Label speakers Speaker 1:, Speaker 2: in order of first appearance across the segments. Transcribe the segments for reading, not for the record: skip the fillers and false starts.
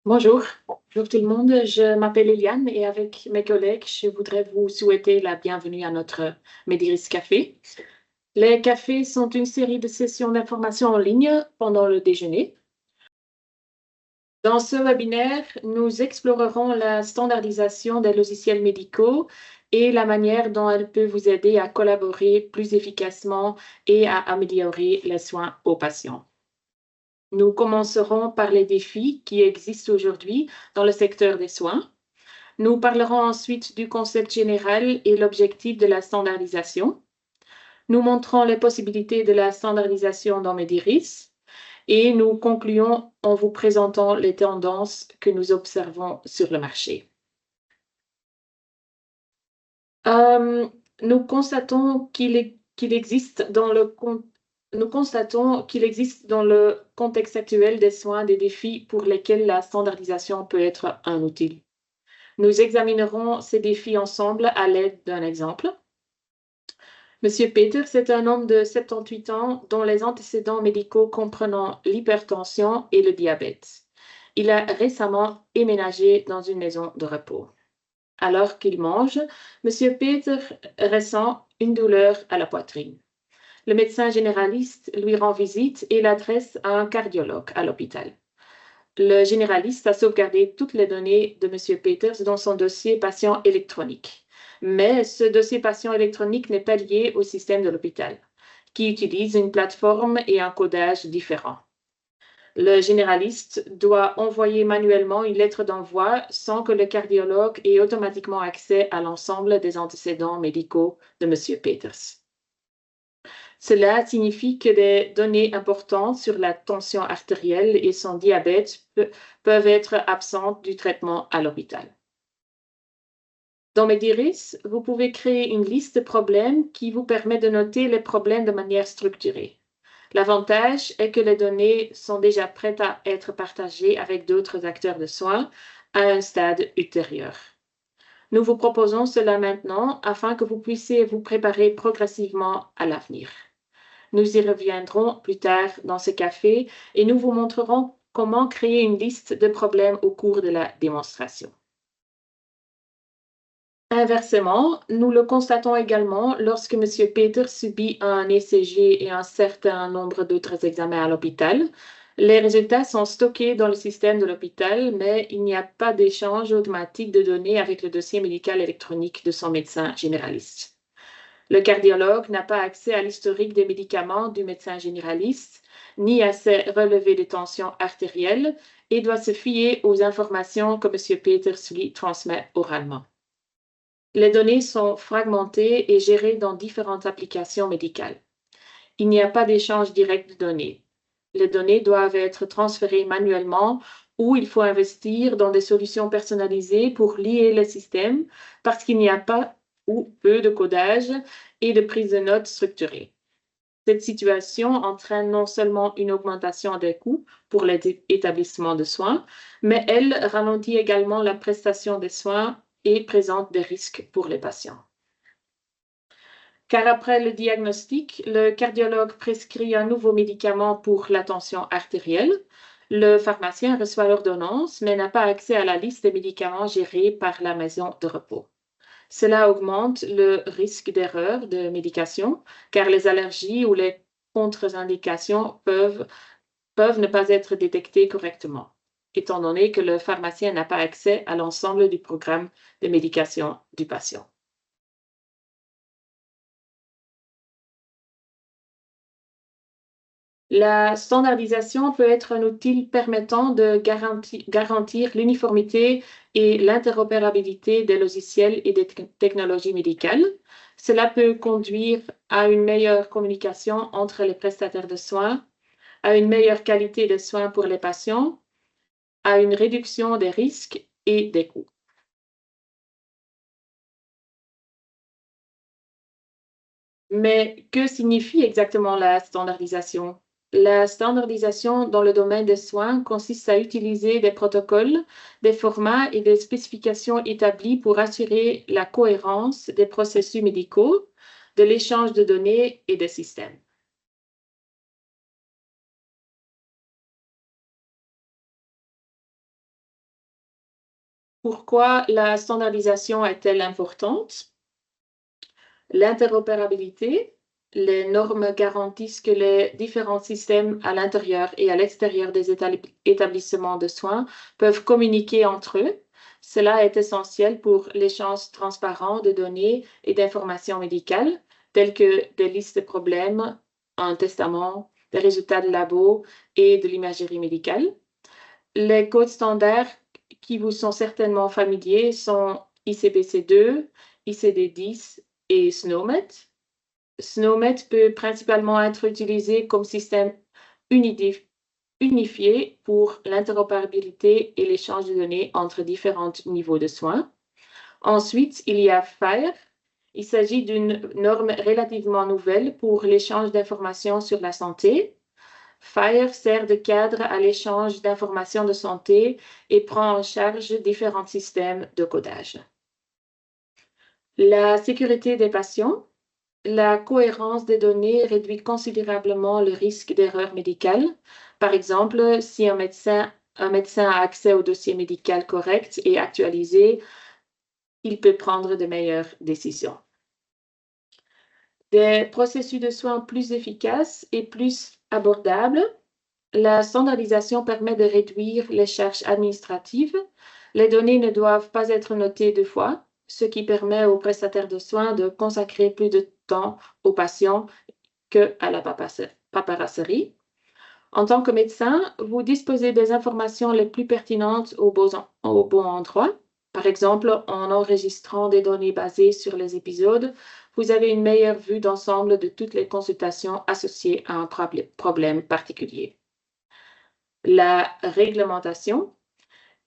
Speaker 1: Bonjour, bonjour tout le monde. Je m'appelle Eliane et avec mes collègues, je voudrais vous souhaiter la bienvenue à notre Mediris Café. Les cafés sont une série de sessions d'information en ligne pendant le déjeuner. Dans ce webinaire, nous explorerons la standardisation des logiciels médicaux et la manière dont elle peut vous aider à collaborer plus efficacement et à améliorer les soins aux patients. Nous commencerons par les défis qui existent aujourd'hui dans le secteur des soins. Nous parlerons ensuite du concept général et l'objectif de la standardisation. Nous montrons les possibilités de la standardisation dans Mediris et nous concluons en vous présentant les tendances que nous observons sur le marché. Euh, nous constatons qu'il existe dans le nous constatons qu'il existe dans le contexte actuel des soins des défis pour lesquels la standardisation peut être un outil. Nous examinerons ces défis ensemble à l'aide d'un exemple. Monsieur Peters est un homme de 78 ans dont les antécédents médicaux comprenant l'hypertension et le diabète. Il a récemment emménagé dans une maison de repos. Alors qu'il mange, Monsieur Peters ressent une douleur à la poitrine. Le médecin généraliste lui rend visite et l'adresse à un cardiologue à l'hôpital. Le généraliste a sauvegardé toutes les données de Monsieur Peters dans son dossier patient électronique. Mais ce dossier patient électronique n'est pas lié au système de l'hôpital, qui utilise une plateforme et un codage différents. Le généraliste doit envoyer manuellement une lettre d'envoi sans que le cardiologue ait automatiquement accès à l'ensemble des antécédents médicaux de Monsieur Peters. Cela signifie que des données importantes sur la tension artérielle et son diabète peuvent être absentes du traitement à l'hôpital. Dans Mediris, vous pouvez créer une liste de problèmes qui vous permet de noter les problèmes de manière structurée. L'avantage est que les données sont déjà prêtes à être partagées avec d'autres acteurs de soins à un stade ultérieur. Nous vous proposons cela maintenant afin que vous puissiez vous préparer progressivement à l'avenir. Nous y reviendrons plus tard dans ce café et nous vous montrerons comment créer une liste de problèmes au cours de la démonstration. Inversement, nous le constatons également lorsque M. Peter subit un ECG et un certain nombre d'autres examens à l'hôpital. Les résultats sont stockés dans le système de l'hôpital, mais il n'y a pas d'échange automatique de données avec le dossier médical électronique de son médecin généraliste. Le cardiologue n'a pas accès à l'historique des médicaments du médecin généraliste, ni à ses relevés de tension artérielle, et doit se fier aux informations que M. Peters lui transmet oralement. Les données sont fragmentées et gérées dans différentes applications médicales. Il n'y a pas d'échange direct de données. Les données doivent être transférées manuellement ou il faut investir dans des solutions personnalisées pour lier les systèmes parce qu'il n'y a pas ou peu de codage et de prise de notes structurée. Cette situation entraîne non seulement une augmentation des coûts pour les établissements de soins, mais elle ralentit également la prestation des soins et présente des risques pour les patients. Car après le diagnostic, le cardiologue prescrit un nouveau médicament pour la tension artérielle. Le pharmacien reçoit l'ordonnance, mais n'a pas accès à la liste des médicaments gérés par la maison de repos. Cela augmente le risque d'erreur de médication, car les allergies ou les contre-indications peuvent ne pas être détectées correctement, étant donné que le pharmacien n'a pas accès à l'ensemble du programme de médication du patient. La standardisation peut être un outil permettant de garantir l'uniformité et l'interopérabilité des logiciels et des technologies médicales. Cela peut conduire à une meilleure communication entre les prestataires de soins, à une meilleure qualité de soins pour les patients, à une réduction des risques et des coûts. Mais que signifie exactement la standardisation? La standardisation dans le domaine des soins consiste à utiliser des protocoles, des formats et des spécifications établis pour assurer la cohérence des processus médicaux, de l'échange de données et des systèmes. Pourquoi la standardisation est-elle importante? L'interopérabilité. Les normes garantissent que les différents systèmes à l'intérieur et à l'extérieur des établissements de soins peuvent communiquer entre eux. Cela est essentiel pour l'échange transparent de données et d'informations médicales, telles que des listes de problèmes, un testament, des résultats de labo et de l'imagerie médicale. Les codes standards qui vous sont certainement familiers sont ICPC2, ICD-10 et SNOMED. SNOMED peut principalement être utilisé comme système unifié pour l'interopérabilité et l'échange de données entre différents niveaux de soins. Ensuite, il y a FHIR. Il s'agit d'une norme relativement nouvelle pour l'échange d'informations sur la santé. FHIR sert de cadre à l'échange d'informations de santé et prend en charge différents systèmes de codage. La sécurité des patients. La cohérence des données réduit considérablement le risque d'erreur médicale. Par exemple, si un médecin a accès au dossier médical correct et actualisé, il peut prendre de meilleures décisions. Des processus de soins plus efficaces et plus abordables. La standardisation permet de réduire les charges administratives. Les données ne doivent pas être notées deux fois, ce qui permet aux prestataires de soins de consacrer plus de temps aux patients qu'à la paperasserie. En tant que médecin, vous disposez des informations les plus pertinentes au bon endroit. Par exemple, en enregistrant des données basées sur les épisodes, vous avez une meilleure vue d'ensemble de toutes les consultations associées à un problème particulier. La réglementation.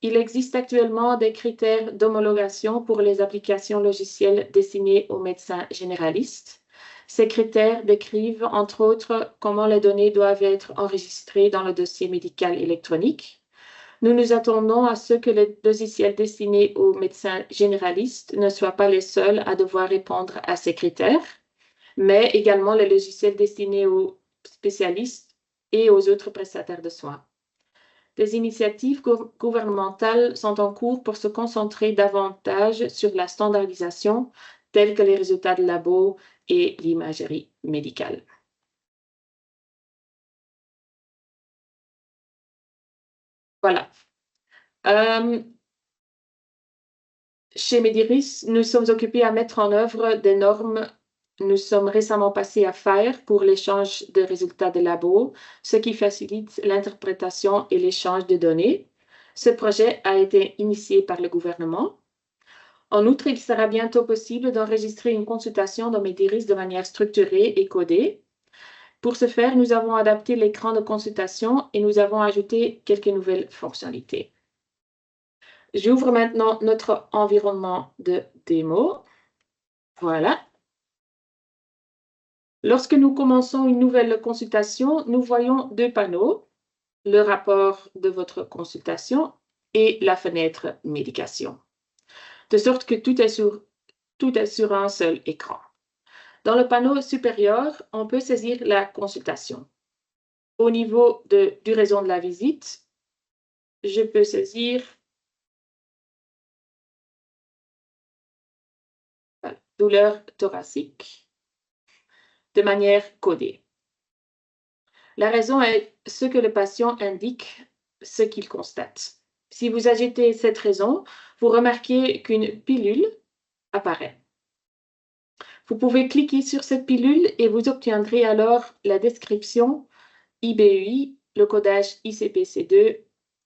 Speaker 1: Il existe actuellement des critères d'homologation pour les applications logicielles destinées aux médecins généralistes. Ces critères décrivent, entre autres, comment les données doivent être enregistrées dans le dossier médical électronique. Nous nous attendons à ce que les logiciels destinés aux médecins généralistes ne soient pas les seuls à devoir répondre à ces critères, mais également les logiciels destinés aux spécialistes et aux autres prestataires de soins. Des initiatives gouvernementales sont en cours pour se concentrer davantage sur la standardisation, telles que les résultats de labo et l'imagerie médicale. Voilà. Chez Mediris, nous sommes occupés à mettre en œuvre des normes. Nous sommes récemment passés à FHIR pour l'échange de résultats de labo, ce qui facilite l'interprétation et l'échange de données. Ce projet a été initié par le gouvernement. En outre, il sera bientôt possible d'enregistrer une consultation dans Mediris de manière structurée et codée. Pour ce faire, nous avons adapté l'écran de consultation et nous avons ajouté quelques nouvelles fonctionnalités. J'ouvre maintenant notre environnement de démo. Voilà. Lorsque nous commençons une nouvelle consultation, nous voyons deux panneaux, le rapport de votre consultation et la fenêtre médication, de sorte que tout est sur un seul écran. Dans le panneau supérieur, on peut saisir la consultation. Au niveau du raison de la visite, je peux saisir douleur thoracique de manière codée. La raison est ce que le patient indique, ce qu'il constate. Si vous ajoutez cette raison, vous remarquez qu'une pilule apparaît. Vous pouvez cliquer sur cette pilule et vous obtiendrez alors la description IBUI, le codage ICPC2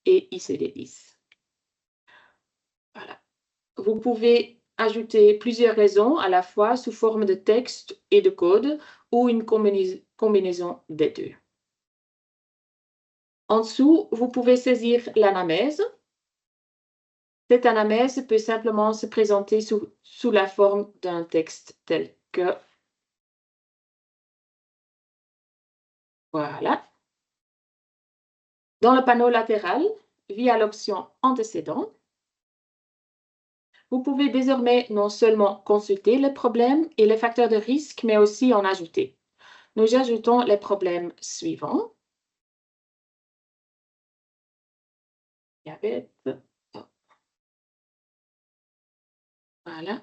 Speaker 1: et ICD-10. Voilà. Vous pouvez ajouter plusieurs raisons à la fois sous forme de texte et de code ou une combinaison des deux. En dessous, vous pouvez saisir l'anamnèse. Cette anamnèse peut simplement se présenter sous la forme d'un texte tel que voilà. Dans le panneau latéral, via l'option Antécédents, vous pouvez désormais non seulement consulter les problèmes et les facteurs de risque, mais aussi en ajouter. Nous ajoutons les problèmes suivants. Diabète, Voilà.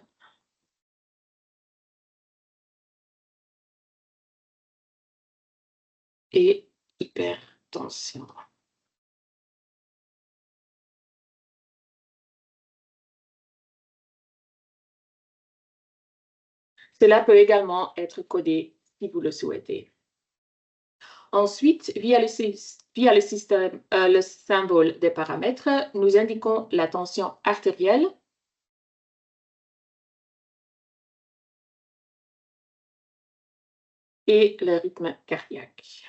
Speaker 1: Et hypertension. Cela peut également être codé si vous le souhaitez. Ensuite, via le système, le symbole des paramètres, nous indiquons la tension artérielle et le rythme cardiaque.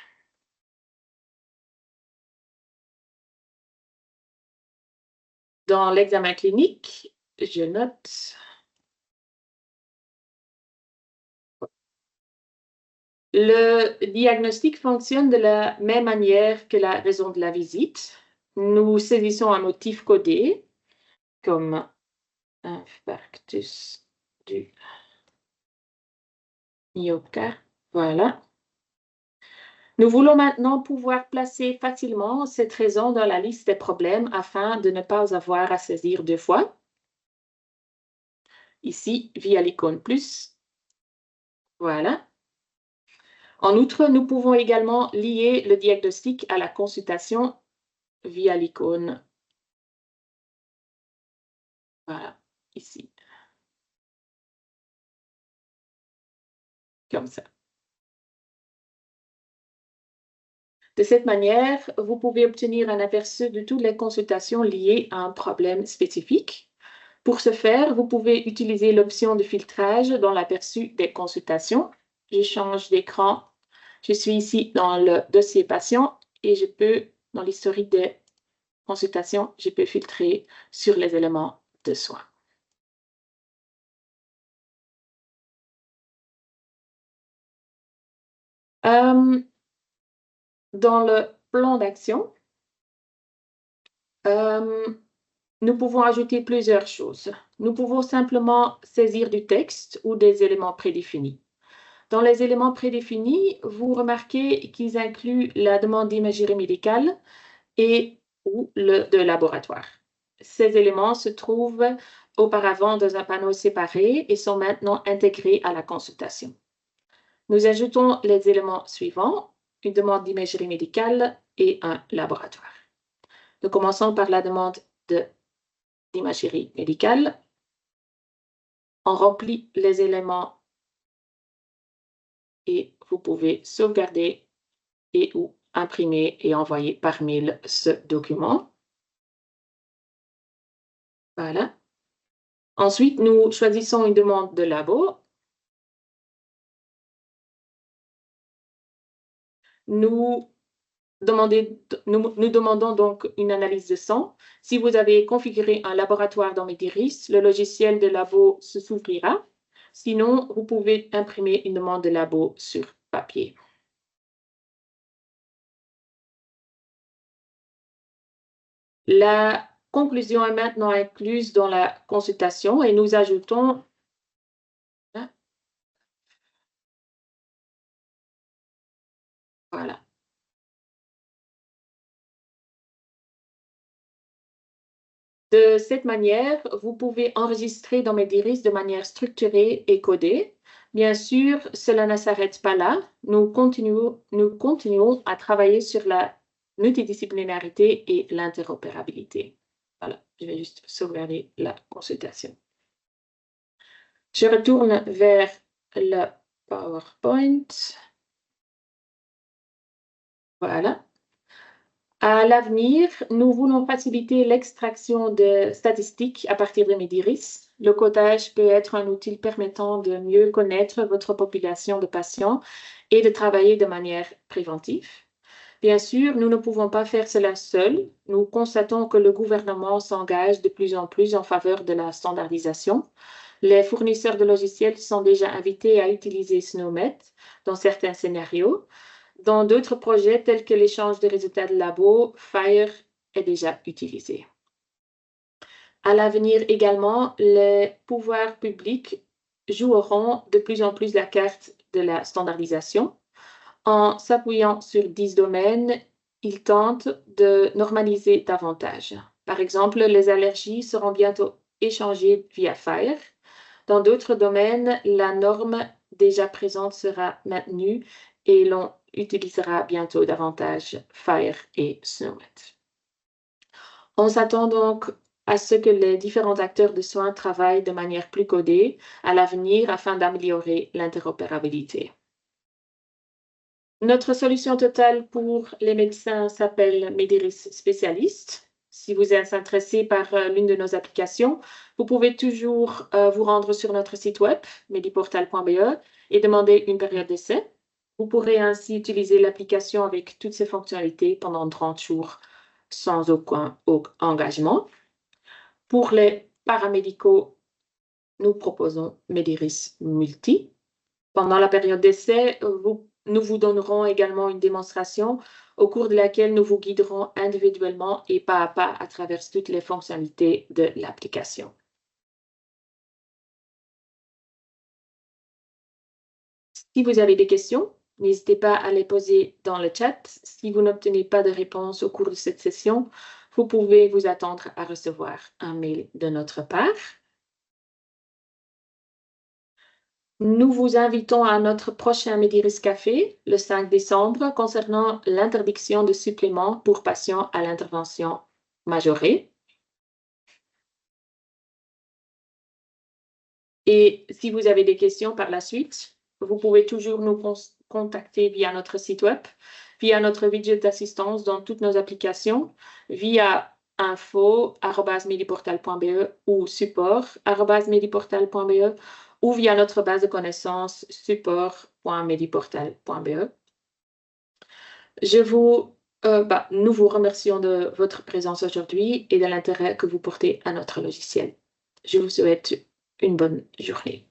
Speaker 1: Dans l'examen clinique, je note le diagnostic fonctionne de la même manière que la raison de la visite. Nous saisissons un motif codé comme infarctus du myocarde. Voilà. Nous voulons maintenant pouvoir placer facilement cette raison dans la liste des problèmes afin de ne pas avoir à saisir deux fois. Ici, via l'icône plus. Voilà. En outre, nous pouvons également lier le diagnostic à la consultation via l'icône. Voilà, ici. Comme ça. De cette manière, vous pouvez obtenir un aperçu de toutes les consultations liées à un problème spécifique. Pour ce faire, vous pouvez utiliser l'option de filtrage dans l'aperçu des consultations. Je change d'écran. Je suis ici dans le dossier patient et je peux, dans l'historique des consultations, je peux filtrer sur les éléments de soins. Dans le plan d'action, nous pouvons ajouter plusieurs choses. Nous pouvons simplement saisir du texte ou des éléments prédéfinis. Dans les éléments prédéfinis, vous remarquez qu'ils incluent la demande d'imagerie médicale et ou de laboratoire. Ces éléments se trouvent auparavant dans un panneau séparé et sont maintenant intégrés à la consultation. Nous ajoutons les éléments suivants, une demande d'imagerie médicale et un laboratoire. Nous commençons par la demande d'imagerie médicale. On remplit les éléments et vous pouvez sauvegarder et ou imprimer et envoyer par mail ce document. Voilà. Ensuite, nous choisissons une demande de labo. Nous demandons donc une analyse de sang. Si vous avez configuré un laboratoire dans Mediris, le logiciel de labo s'ouvrira. Sinon, vous pouvez imprimer une demande de labo sur papier. La conclusion est maintenant incluse dans la consultation et nous ajoutons voilà. De cette manière, vous pouvez enregistrer dans Mediris de manière structurée et codée. Bien sûr, cela ne s'arrête pas là. Nous continuons à travailler sur la multidisciplinarité et l'interopérabilité. Voilà, je vais juste sauvegarder la consultation. Je retourne vers le PowerPoint. Voilà. À l'avenir, nous voulons faciliter l'extraction de statistiques à partir de Mediris. Le codage peut être un outil permettant de mieux connaître votre population de patients et de travailler de manière préventive. Bien sûr, nous ne pouvons pas faire cela seuls. Nous constatons que le gouvernement s'engage de plus en plus en faveur de la standardisation. Les fournisseurs de logiciels sont déjà invités à utiliser SNOMED dans certains scénarios. Dans d'autres projets tels que l'échange des résultats de labo, FHIR est déjà utilisé. À l'avenir également, les pouvoirs publics joueront de plus en plus la carte de la standardisation. En s'appuyant sur 10 domaines, ils tentent de normaliser davantage. Par exemple, les allergies seront bientôt échangées via FHIR. Dans d'autres domaines, la norme déjà présente sera maintenue et l'on utilisera bientôt davantage Fire et Snowmet. On s'attend donc à ce que les différents acteurs de soins travaillent de manière plus codée à l'avenir afin d'améliorer l'interopérabilité. Notre solution totale pour les médecins s'appelle Mediris Spécialiste. Si vous êtes intéressé par l'une de nos applications, vous pouvez toujours vous rendre sur notre site web, mediportal.be, et demander une période d'essai. Vous pourrez ainsi utiliser l'application avec toutes ses fonctionnalités pendant 30 jours sans aucun engagement. Pour les paramédicaux, nous proposons Mediris Multi. Pendant la période d'essai, nous vous donnerons également une démonstration au cours de laquelle nous vous guiderons individuellement et pas à pas à travers toutes les fonctionnalités de l'application. Si vous avez des questions, n'hésitez pas à les poser dans le chat. Si vous n'obtenez pas de réponse au cours de cette session, vous pouvez vous attendre à recevoir un mail de notre part. Nous vous invitons à notre prochain Mediris Café le 5 décembre concernant l'interdiction de suppléments pour patients à l'intervention majorée. Et si vous avez des questions par la suite, vous pouvez toujours nous contacter via notre site web, via notre widget d'assistance dans toutes nos applications, via info@mediportal.be ou support@mediportal.be ou via notre base de connaissances support.mediportal.be. Nous vous remercions de votre présence aujourd'hui et de l'intérêt que vous portez à notre logiciel. Je vous souhaite une bonne journée.